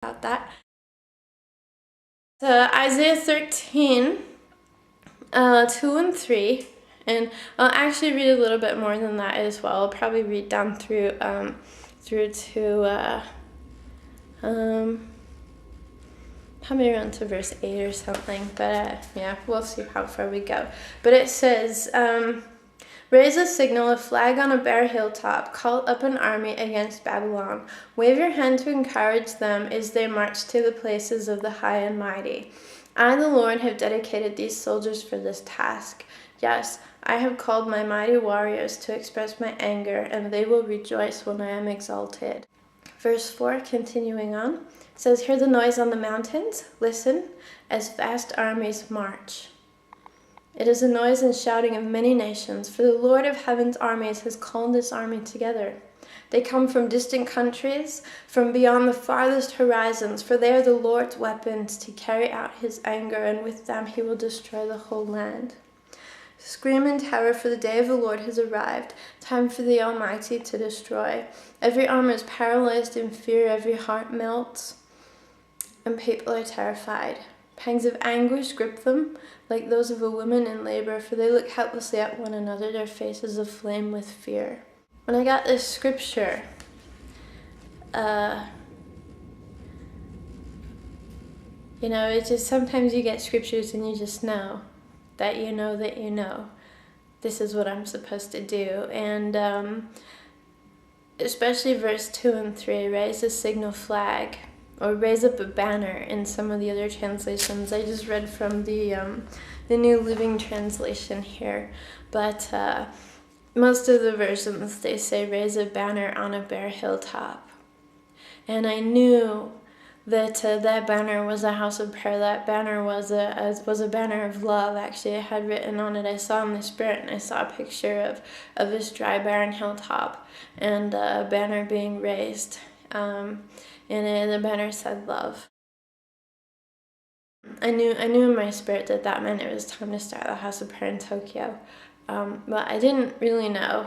about that. So Isaiah 13, 2 and 3, and I'll actually read a little bit more than that as well. I'll probably read down through to probably around to verse 8 or something, but yeah, we'll see how far we go. But it says, raise a signal, a flag on a bare hilltop, call up an army against Babylon. Wave your hand to encourage them as they march to the places of the high and mighty. I, the Lord, have dedicated these soldiers for this task. Yes, I have called my mighty warriors to express my anger, and they will rejoice when I am exalted. Verse 4, continuing on, says, hear the noise on the mountains, listen, as vast armies march. It is the noise and shouting of many nations, for the Lord of heaven's armies has called this army together. They come from distant countries, from beyond the farthest horizons, for they are the Lord's weapons to carry out his anger, and with them he will destroy the whole land. Scream in terror, for the day of the Lord has arrived, time for the Almighty to destroy. Every arm is paralyzed in fear, every heart melts, and people are terrified. Pangs of anguish grip them, like those of a woman in labor, for they look helplessly at one another, their faces aflame with fear. When I got this scripture, it's just sometimes you get scriptures and you just know that you know this is what I'm supposed to do. And especially verse 2 and 3, raise a signal flag, or raise up a banner in some of the other translations. I just read from the New Living Translation here, but most of the versions, they say raise a banner on a bare hilltop. And I knew that that banner was a house of prayer. That banner was a banner of love. Actually, I had written on it, I saw in the spirit, and I saw a picture of this dry, barren hilltop, and a banner being raised. And the banner said love. I knew in my spirit that meant it was time to start the house of prayer in Tokyo. But I didn't really know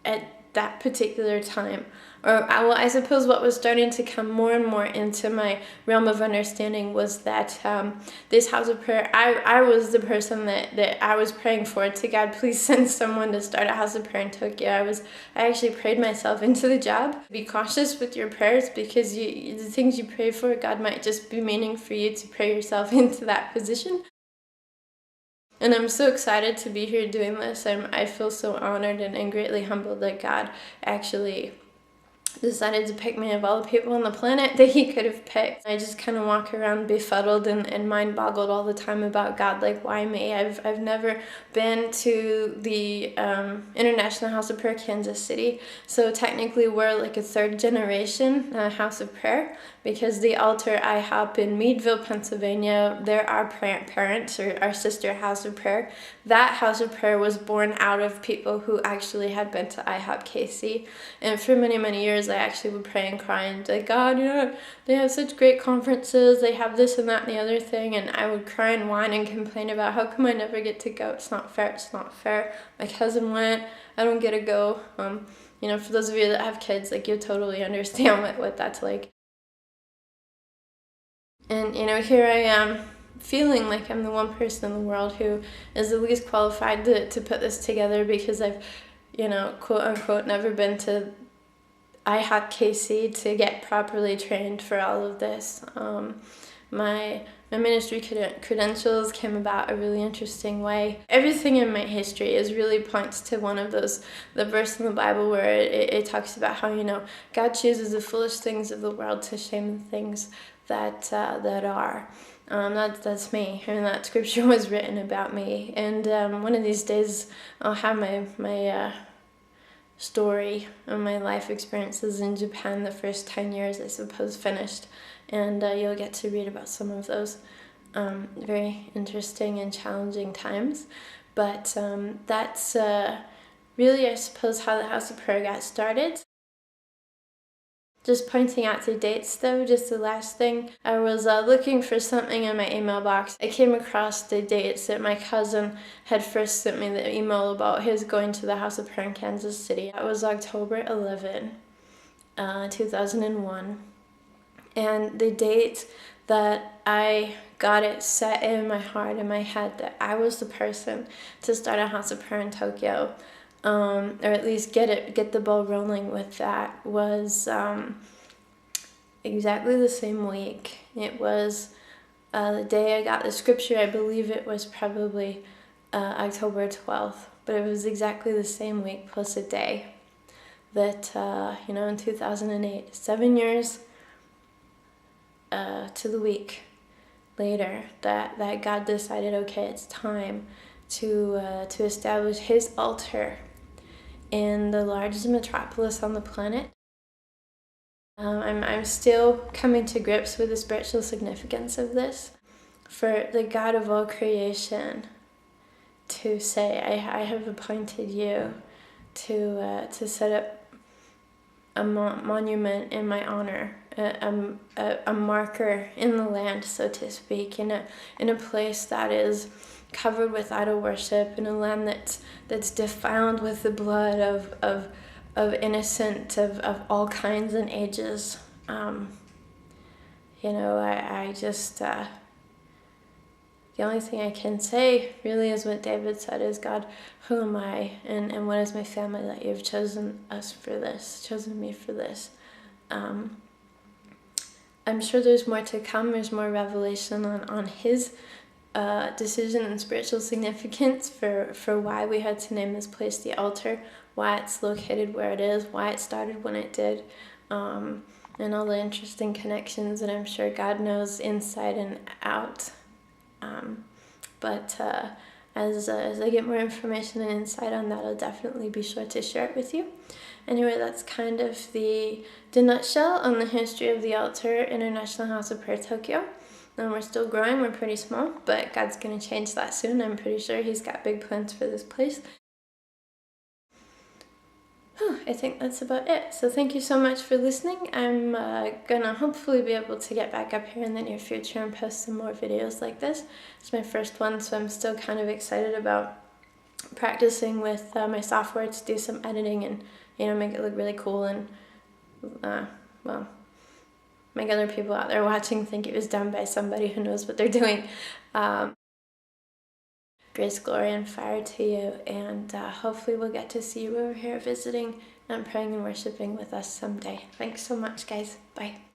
at that particular time. I suppose what was starting to come more and more into my realm of understanding was that this house of prayer, I was the person that I was praying for, to God, please send someone to start a house of prayer in Tokyo. I actually prayed myself into the job. Be cautious with your prayers, because the things you pray for, God might just be meaning for you to pray yourself into that position. And I'm so excited to be here doing this. I feel so honored and greatly humbled that God actually decided to pick me of all the people on the planet that he could have picked. I just kind of walk around befuddled and mind boggled all the time about God, like, why me? I've never been to the International House of Prayer, Kansas City, so technically we're like a third generation house of prayer, because the altar IHOP in Meadville, Pennsylvania, they're our parents, or our sister house of prayer. That house of prayer was born out of people who actually had been to IHOP KC, and for many, many years I actually would pray and cry and say, God, they have such great conferences, they have this and that and the other thing, and I would cry and whine and complain about how come I never get to go. It's not fair. My cousin went, I don't get to go. For those of you that have kids, like, you'll totally understand what that's like. And here I am, feeling like I'm the one person in the world who is the least qualified to put this together, because I've, quote unquote, never been to IHOP KC to get properly trained for all of this. My ministry credentials came about a really interesting way. Everything in my history really points to one of the verse in the Bible where it talks about how, God chooses the foolish things of the world to shame the things that are. That's me, and that scripture was written about me. And one of these days I'll have my story of my life experiences in Japan, the first 10 years, I suppose, finished, and you'll get to read about some of those very interesting and challenging times. But that's really, I suppose, how the House of Prayer got started. Just pointing out the dates, though, just the last thing. I was looking for something in my email box. I came across the dates that my cousin had first sent me the email about his going to the House of Prayer in Kansas City. That was October 11, 2001. And the date that I got it set in my heart, in my head, that I was the person to start a house of prayer in Tokyo, or at least get the ball rolling with that, was exactly the same week. It was the day I got the scripture. I believe it was probably October 12th, but it was exactly the same week plus a day that, in 2008, 7 years to the week later, that God decided, okay, it's time to establish His altar in the largest metropolis on the planet. I'm still coming to grips with the spiritual significance of this, for the God of all creation to say, I have appointed you to set up a monument in my honor, a marker in the land, so to speak, in a place that is covered with idol worship, in a land that's defiled with the blood of innocent of all kinds and ages. I just the only thing I can say really is what David said, is, God, who am I, and what is my family that you've chosen me for this. I'm sure there's more to come. There's more revelation on His decision and spiritual significance for why we had to name this place the altar, why it's located where it is, why it started when it did, and all the interesting connections that I'm sure God knows inside and out. But as I get more information and insight on that, I'll definitely be sure to share it with you. Anyway, that's kind of the nutshell on the history of the altar, International House of Prayer Tokyo. And we're still growing, we're pretty small, but God's going to change that soon. I'm pretty sure He's got big plans for this place. I think that's about it. So thank you so much for listening. I'm gonna hopefully be able to get back up here in the near future and post some more videos like this. It's my first one, so I'm still kind of excited about practicing with my software to do some editing and make it look really cool, and make other people out there watching think it was done by somebody who knows what they're doing. Grace, glory, and fire to you, and hopefully we'll get to see you over here visiting and praying and worshiping with us someday. Thanks so much, guys. Bye.